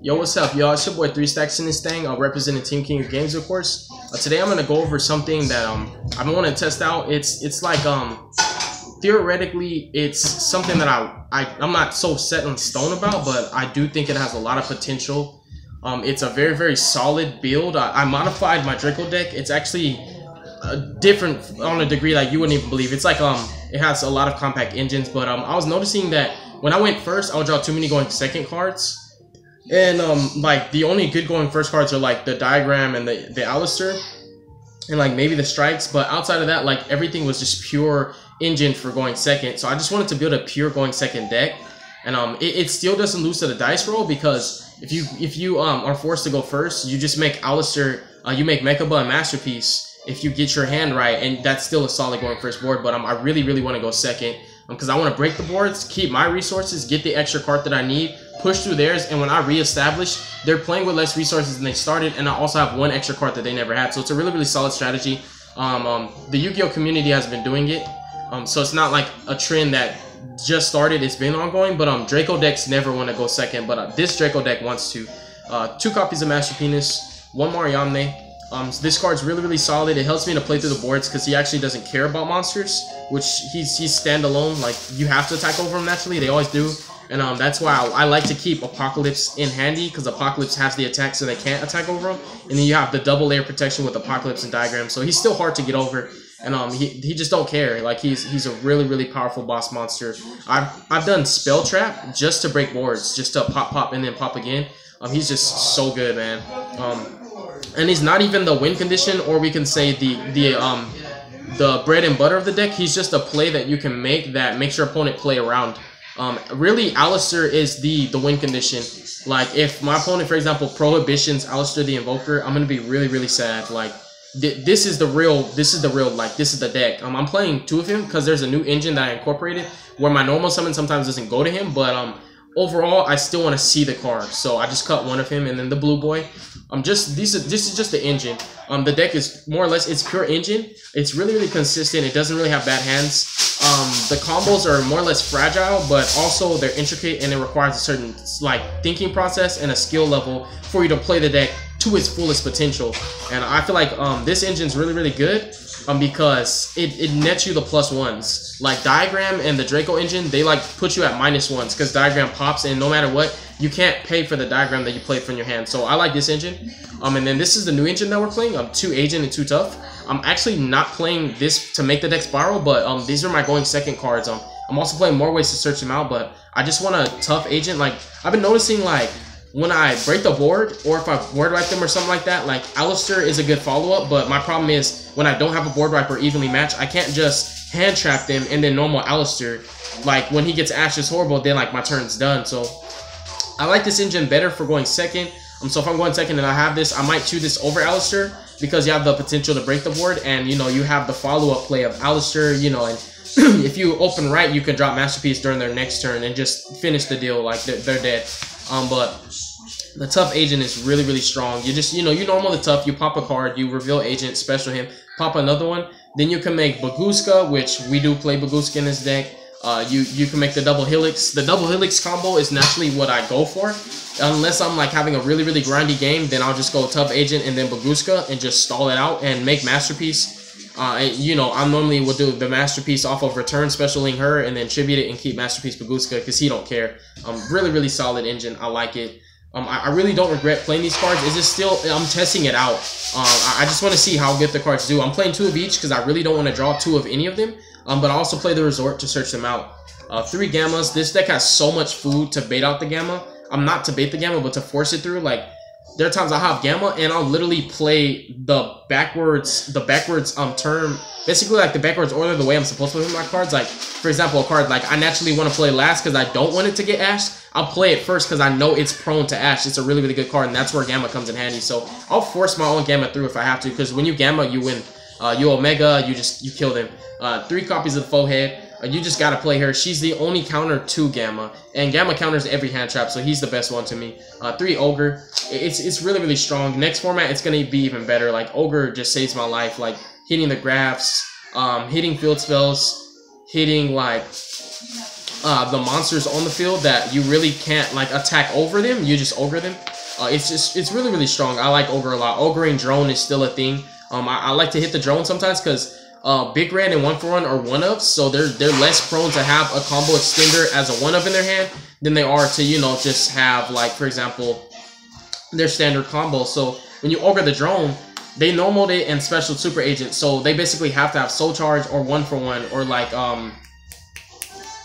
Yo, what's up, y'all? It's your boy 3 Stacks in this thing, representing Team King of Games, of course. Today I'm gonna go over something that I want to test out. It's like theoretically it's something that I'm not so set in stone about, but I do think it has a lot of potential. It's a very solid build. I modified my Draco deck. It's actually different on a degree that you wouldn't even believe. It's like it has a lot of compact engines, but I was noticing that when I went first, I would draw too many going second cards. And like the only good going first cards are like the Diagram and the Alistair and like maybe the Strikes, but outside of that, like everything was just pure engine for going second. So I just wanted to build a pure going second deck, and it still doesn't lose to the dice roll, because if you are forced to go first, you just make Alistair, you make Mechaba a Masterpiece if you get your hand right, and that's still a solid going first board. But I really want to go second because I want to break the boards, keep my resources, get the extra card that I need, push through theirs, and when I reestablish, they're playing with less resources than they started, and I also have one extra card that they never had. So it's a really solid strategy. The Yu-Gi-Oh community has been doing it, so it's not like a trend that just started. It's been ongoing, but Draco decks never want to go second, but this Draco deck wants to. 2 copies of Master Penis, 1 Mariamne. This card's really solid. It helps me to play through the boards because he actually doesn't care about monsters, which he's standalone. Like, you have to attack over him naturally. They always do. And that's why I like to keep Apocalypse in handy, because Apocalypse has the attack so they can't attack over him. And then you have the double layer protection with Apocalypse and Diagram. So he's still hard to get over. And he just don't care. Like, he's a really powerful boss monster. I've done Spell Trap just to break boards, just to pop and then pop again. He's just so good, man. And he's not even the win condition, or we can say the bread and butter of the deck. He's just a play that you can make that makes your opponent play around. Really, Alistair is the win condition. Like, if my opponent, for example, prohibitions Alistair the Invoker, I'm gonna be really sad. Like, this is the deck. I'm playing 2 of him because there's a new engine that I incorporated where my normal summon sometimes doesn't go to him, but overall I still want to see the card, so I just cut 1 of him, and then the blue boy. This is just the engine. The deck is more or less, it's pure engine. It's really consistent. It doesn't really have bad hands. The combos are more or less fragile, but also they're intricate, and it requires a certain like thinking process and a skill level for you to play the deck to its fullest potential. And I feel like this engine's really good because it nets you the +1s. Like Diagram and the Draco engine, they like put you at -1s because Diagram pops, and no matter what, you can't pay for the Diagram that you played from your hand. So I like this engine. And then this is the new engine that we're playing. 2 Agent and 2 Tough. I'm actually not playing this to make the deck Spyral, but these are my going second cards. I'm also playing more ways to search them out, but I just want a Tough Agent. Like, I've been noticing, like, when I break the board, or if I board wipe them or something like that, like, Alistair is a good follow-up, but my problem is when I don't have a board wipe or evenly matched, I can't just hand trap them and then normal Alistair. Like, when he gets Ash is horrible, then like my turn's done. So I like this engine better for going second. So if I'm going second and I have this, I might choose this over Alistair because you have the potential to break the board, and you know, you have the follow-up play of Alistair, you know, and if you open right, you can drop Masterpiece during their next turn and just finish the deal. Like, they're dead. But the Tough Agent is really strong. You just, you know, you normal the Tough, you pop a card, you reveal Agent, special him, pop another one. Then you can make Baguska, which we do play Baguska in this deck. You can make the double Helix. The double Helix combo is naturally what I go for. Unless I'm like having a really grindy game, then I'll just go Tough Agent and then Baguska and just stall it out and make Masterpiece. You know, I normally will do the Masterpiece off of return, specialing her, and then tribute it and keep Masterpiece Baguska because he don't care. Really solid engine. I like it. I really don't regret playing these cards. It's just still, I'm testing it out. I just want to see how good the cards do. I'm playing 2 of each because I really don't want to draw 2 of any of them. But I also play the Resort to search them out. 3 Gammas. This deck has so much food to bait out the Gamma. Not to bait the Gamma, but to force it through. Like, there are times I have Gamma and I'll literally play the backwards term, basically like the backwards order the way I'm supposed to play my cards. Like, for example, a card like I naturally want to play last because I don't want it to get Ash. I'll play it first because I know it's prone to Ash. It's a really good card, and that's where Gamma comes in handy. So I'll force my own Gamma through if I have to, because when you Gamma, you win. You Omega, you kill them. 3 copies of the Forehead. You just gotta play her. She's the only counter to Gamma, and Gamma counters every hand trap, so he's the best one to me. 3 Ogre. It's really strong. Next format, it's gonna be even better. Like, Ogre just saves my life. Like, hitting the graphs, hitting field spells, hitting like the monsters on the field that you really can't like attack over them. You just ogre them. It's really, really strong. I like Ogre a lot. Ogreing drone is still a thing. I like to hit the drone sometimes because Big Red and 1-for-1 are 1-ups, so they're less prone to have a combo extender as a 1-up in their hand than they are to, you know, just have, like, for example, their standard combo. So when you Ogre the drone, they normaled it and special super agent, so they basically have to have soul charge or 1-for-1 or like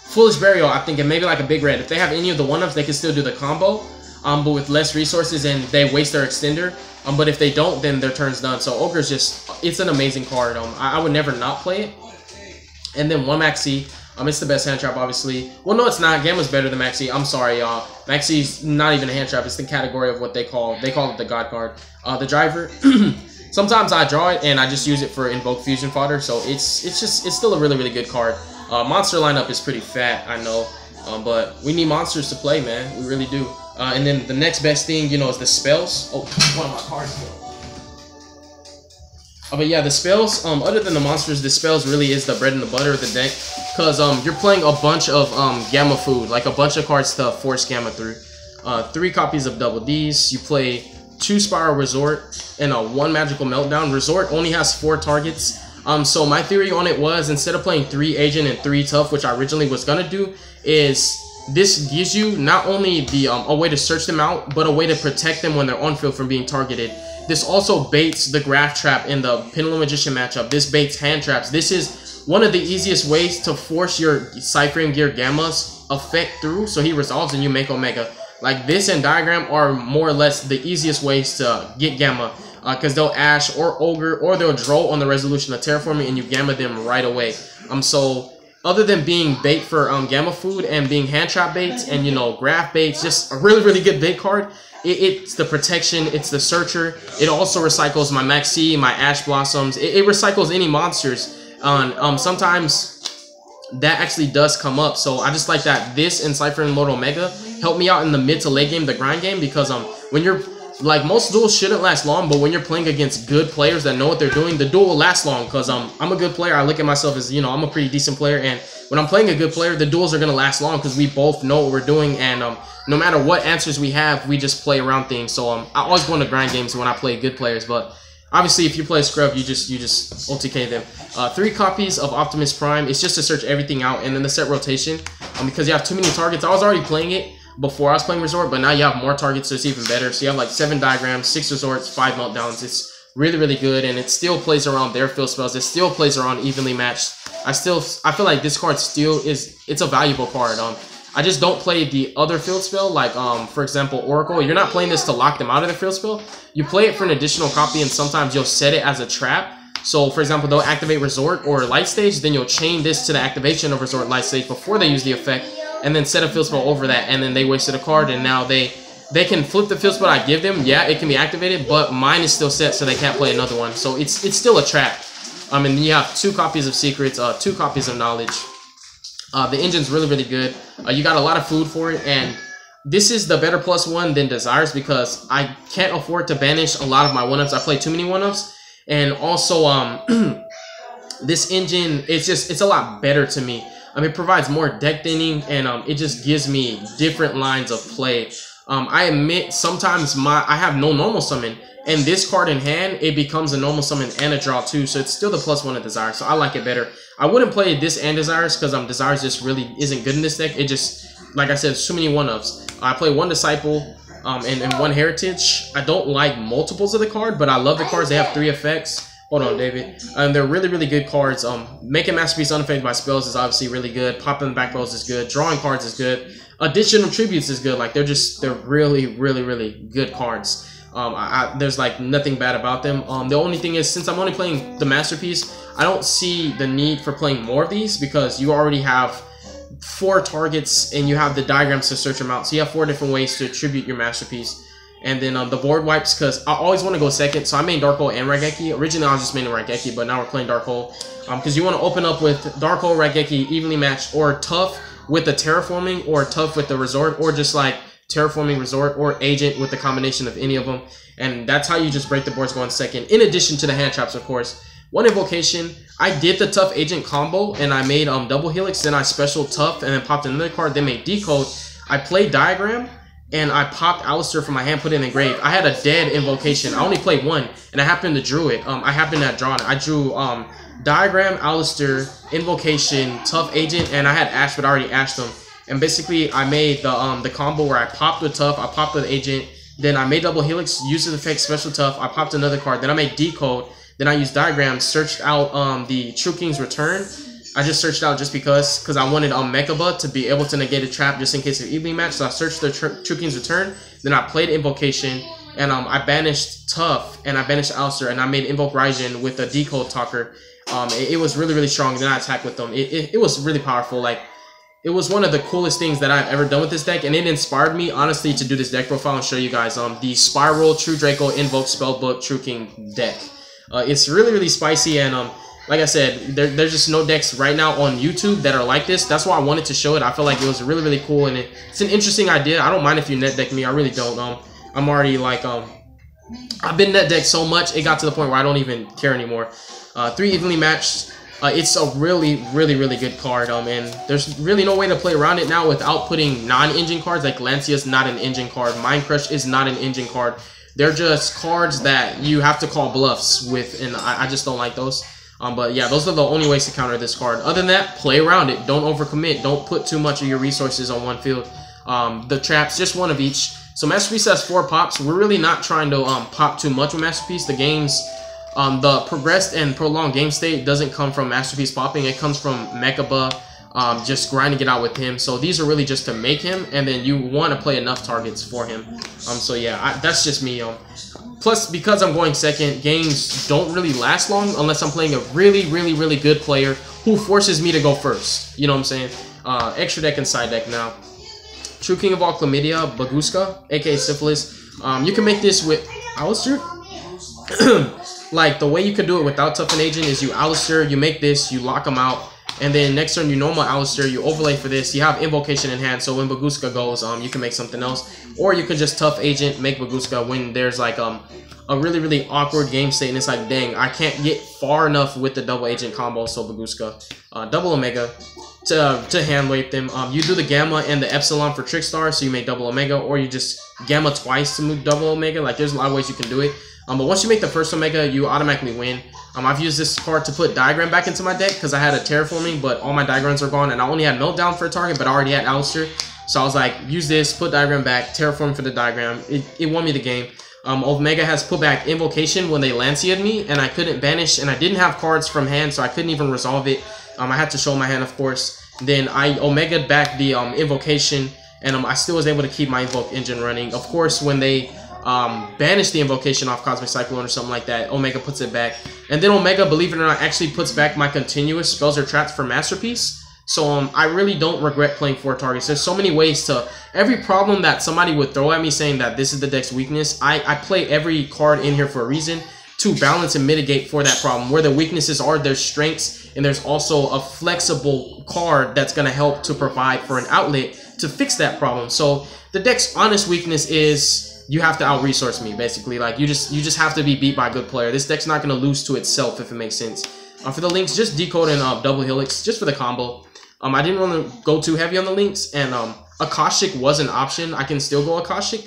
Foolish Burial, I think, and maybe like a Big Red. If they have any of the 1-ups, they can still do the combo, but with less resources and they waste their extender. But if they don't, then their turn's done. So Ogre's just, it's an amazing card. I would never not play it. And then 1 Maxi, it's the best hand trap, obviously. Well, no, it's not. Gamma's better than Maxi. I'm sorry, y'all. Maxi's not even a hand trap. It's the category of what they call it the God card. The Driver. Sometimes I draw it and I just use it for Invoked Fusion fodder. So it's still a really, really good card. Monster lineup is pretty fat, I know. But we need monsters to play, man. We really do. And then the next best thing, you know, is the spells. Oh, one of my cards here. But yeah, the spells, other than the monsters, the spells really is the bread and the butter of the deck. Because you're playing a bunch of Gamma food, like a bunch of cards to force Gamma through. 3 copies of Double D's. You play 2 Spyral Resort and 1 Magical Meltdown. Resort only has 4 targets. So my theory on it was, instead of playing 3 Agent and 3 Tough, which I originally was going to do, is this gives you not only the a way to search them out, but a way to protect them when they're on field from being targeted. This also baits the Graph Trap in the Pendulum Magician matchup. This baits hand traps. This is one of the easiest ways to force your Cyphering Gear Gamma's effect through, so he resolves and you make Omega. Like, this and Diagram are more or less the easiest ways to get Gamma, because they'll Ash or Ogre, or they'll draw on the resolution of Terraforming and you Gamma them right away. So other than being bait for Gamma food and being hand trap baits and, you know, graph baits, just a really, really good bait card. It's the protection, it's the searcher. It also recycles my Maxi, my Ash Blossoms. It recycles any monsters. Sometimes that actually does come up. So I just like that this and Cyphering Lord Omega help me out in the mid to late game, the grind game, because when you're like, most duels shouldn't last long, but when you're playing against good players that know what they're doing, the duel will last long. Because I'm a good player. I look at myself as, you know, I'm a pretty decent player, and when I'm playing a good player, the duels are gonna last long because we both know what we're doing, and no matter what answers we have, we just play around things. So I always go into grind games when I play good players, but obviously if you play scrub, you just OTK them. 3 copies of Optimus Prime. It's just to search everything out, and then the set rotation, because you have too many targets. I was already playing it before I was playing Resort, but now you have more targets, so it's even better. So you have like 7 Diagrams, 6 Resorts, 5 Meltdowns. It's really, really good, and it still plays around their field spells. It still plays around evenly matched. I feel like this card still it's a valuable card. I just don't play the other field spell, like for example Oracle. You're not playing this to lock them out of their field spell. You play it for an additional copy, and sometimes you'll set it as a trap. So for example, they'll activate Resort or Light Stage, then you'll chain this to the activation of Resort Light Stage before they use the effect, and then set a field spell over that, and then they wasted a card, and now they can flip the field spell I give them. Yeah, it can be activated, but mine is still set, so they can't play another one. So it's still a trap. And then you have 2 copies of Secrets, 2 copies of Knowledge. The engine's really, really good. You got a lot of food for it, and this is the better +1 than Desires, because I can't afford to banish a lot of my 1-ups. I play too many 1-ups, and also this engine, it's a lot better to me. It provides more deck thinning, and it just gives me different lines of play. I admit sometimes I have no normal summon, and this card in hand, it becomes a normal summon and a draw too, so it's still the +1 of Desire, so I like it better. I wouldn't play this and Desires, because Desires just really isn't good in this deck. It just, like I said, too many 1-ups. I play 1 Disciple and 1 Heritage. I don't like multiples of the card, but I love the cards. They have 3 effects. Hold on, David. They're really, really good cards. Making Masterpiece unaffected by spells is obviously really good. Popping back rolls is good. Drawing cards is good. Additional Tributes is good. Like, they're really, really, really good cards. There's like nothing bad about them. The only thing is, since I'm only playing the Masterpiece, I don't see the need for playing more of these, because you already have 4 targets and you have the diagrams to search them out. So you have 4 different ways to attribute your Masterpiece. And then the board wipes, because I always want to go second. So I main Dark Hole and Raigeki. Originally I was just maining Raigeki, but now we're playing Dark Hole. Because you want to open up with Dark Hole, Raigeki, evenly matched, or Tough with the Terraforming, or Tough with the Resort, or just like Terraforming, Resort, or Agent with the combination of any of them. And that's how you just break the boards going second, in addition to the hand traps, of course. 1 Invocation. I did the Tough Agent combo, and I made Double Helix, then I special Tough, and then popped another card, then made Decode. I played Diagram, and I popped Alistair from my hand, put it in the grave. I had a dead invocation. I only played one, and I happened to drew it. I happened to draw it. I drew Diagram, Alistair, Invocation, Tough Agent, and I had Ash, but I already ashed them. And basically, I made the combo where I popped with Tough, I popped with Agent, then I made double Helix, used the effect Special Tough, I popped another card, then I made Decode, then I used Diagram, searched out the True King's Return. I just searched out just because I wanted Mechaba to be able to negate a trap just in case of evenly match. So I searched the True King's Return, then I played Invocation, and I banished Tough, and I banished Alistair, and I made Invoke Raijin with a Decode Talker. It was really, really strong. Then I attacked with them. It was really powerful. Like, it was one of the coolest things that I've ever done with this deck, and it inspired me, honestly, to do this deck profile and show you guys the Spyral, True Draco, Invoked, Spellbook, True King deck. It's really, really spicy, and like I said, there's just no decks right now on YouTube that are like this. That's why I wanted to show it. I feel like it was really, really cool, and it's an interesting idea. I don't mind if you net deck me. I really don't. I'm already, like, I've been net decked so much, it got to the point where I don't even care anymore. 3 evenly matched. It's a really, really, really good card, and there's really no way to play around it now without putting non-engine cards. Like Lancia's not an engine card, Mind Crush is not an engine card. They're just cards that you have to call bluffs with, and I just don't like those. But yeah, those are the only ways to counter this card. Other than that, play around it. Don't overcommit. Don't put too much of your resources on one field. The traps, just one of each. So Masterpiece has 4 pops. We're really not trying to pop too much with Masterpiece. The game's the progressed and prolonged game state doesn't come from Masterpiece popping. It comes from Mechaba just grinding it out with him. So these are really just to make him, and then you want to play enough targets for him. So yeah, that's just me. Plus, because I'm going second, games don't really last long unless I'm playing a really, really, really good player who forces me to go first. You know what I'm saying? Extra deck and side deck now. True King of all Chlamydia, Baguska, aka Syphilis. You can make this with Alistair. Like, the way you can do it without Tough and Agent is you Alistair, you make this, you lock them out, and then next turn you normal Alistair, you overlay for this, you have Invocation in hand, so when Baguska goes, you can make something else. Or you can just Tough Agent, make Baguska when there's like a really, really awkward game state, and it's like, dang, I can't get far enough with the double Agent combo, so Baguska. Double Omega to hand wave them. You do the Gamma and the Epsilon for Trickstar, so you make double Omega, or you just Gamma twice to move double Omega. Like, there's a lot of ways you can do it. But once you make the first Omega, you automatically win. I've used this card to put Diagram back into my deck because I had a Terraforming, but all my Diagrams are gone, and I only had Meltdown for a target, but I already had Alistair. So I was like, use this, put Diagram back, Terraform for the Diagram. It won me the game. Omega has put back Invocation when they Lancia'd me, and I couldn't banish, and I didn't have cards from hand, so I couldn't even resolve it. I had to show my hand, of course. Then I Omega'd back the Invocation, and I still was able to keep my Invoke engine running. Of course, when they banish the Invocation off Cosmic Cyclone or something like that, Omega puts it back. And then Omega, believe it or not, actually puts back my continuous spells or traps for Masterpiece. So I really don't regret playing 4 targets. There's so many ways to... Every problem that somebody would throw at me saying that this is the deck's weakness, I play every card in here for a reason to balance and mitigate for that problem. Where the weaknesses are, there's strengths, and there's also a flexible card that's going to help to provide for an outlet to fix that problem. So the deck's honest weakness is... you have to out-resource me, basically. Like, you just have to be beat by a good player. This deck's not going to lose to itself, if it makes sense. For the links, just Decode and double Helix, just for the combo. I didn't want to go too heavy on the links, and Akashic was an option. I can still go Akashic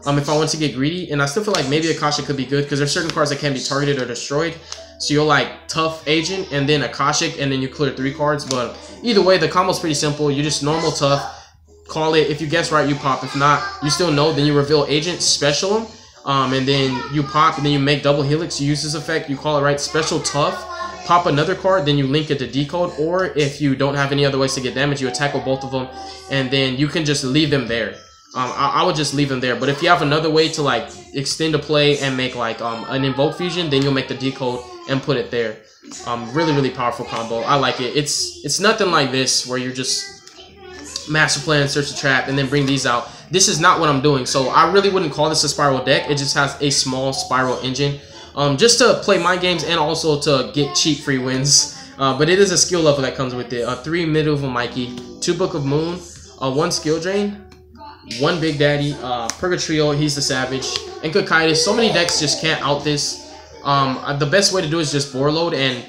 if I want to get greedy, and I still feel like maybe Akashic could be good, because there's certain cards that can be targeted or destroyed. So you'll like Tough Agent, and then Akashic, and then you clear 3 cards. But either way, the combo's pretty simple. You just normal Tough, call it. If you guess right, you pop. If not, you still know. Then you reveal Agent, special him, and then you pop, and then you make double Helix. You use this effect. You call it right, special Tough. Pop another card, then you link it to Decode. Or if you don't have any other ways to get damage, you attack with both of them, and then you can just leave them there. I would just leave them there. But if you have another way to like extend a play and make like an Invoke Fusion, then you'll make the Decode and put it there. Really, really powerful combo. I like it. It's nothing like this where you're just master plan, search the trap, and then bring these out. This is not what I'm doing, so I really wouldn't call this a Spyral deck. It just has a small Spyral engine, just to play mind games and also to get cheap free wins. But it is a skill level that comes with it. 3 Medieval Mikey, 2 Book of Moon, 1 Skill Drain, 1 Big Daddy, Purgatrio, he's the Savage, and Cocytus. So many decks just can't out this. The best way to do it is just board load, and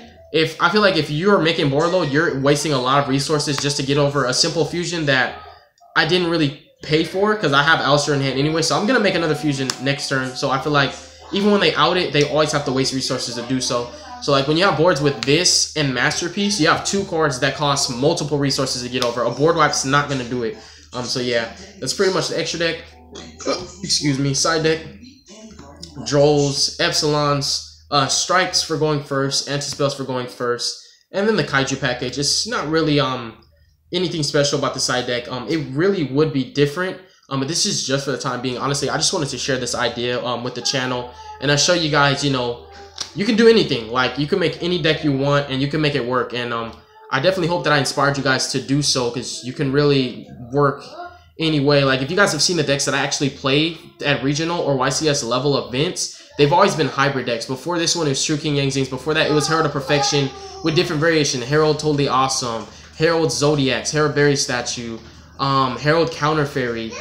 I feel like if you're making board load, you're wasting a lot of resources just to get over a simple fusion that I didn't really pay for because I have Alistair in hand anyway. So I'm gonna make another fusion next turn. So I feel like even when they out it, they always have to waste resources to do so. So like when you have boards with this and Masterpiece, you have 2 cards that cost multiple resources to get over. A board wipe's not gonna do it. So yeah, that's pretty much the extra deck. Excuse me, side deck. Drolls, Epsilons, Strikes for going first, Anti-Spells for going first, and then the Kaiju package. It's not really anything special about the side deck. It really would be different, but this is just for the time being. Honestly, I just wanted to share this idea with the channel, and I show you guys, you know, you can do anything. Like, you can make any deck you want, and you can make it work. And I definitely hope that I inspired you guys to do so, because you can really work anyway. Like, if you guys have seen the decks that I actually play at regional or YCS level events, they've always been hybrid decks. Before this one, it was True King Yang Zings. Before that, it was Herald of Perfection with different variation. Herald Totally Awesome, Herald Zodiacs, Herald Berry Statue, Herald Counter Fairy,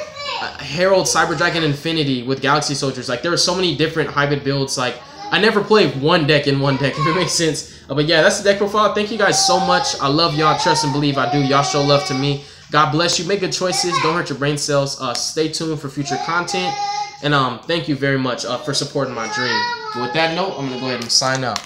Herald Cyber Dragon Infinity with Galaxy Soldiers. Like, there are so many different hybrid builds. Like, I never played one deck in one deck, if it makes sense. But yeah, that's the deck profile. Thank you guys so much. I love y'all. Trust and believe I do. Y'all show love to me. God bless you. Make good choices. Don't hurt your brain cells. Stay tuned for future content. And thank you very much for supporting my dream. With that note, I'm going to go ahead and sign out.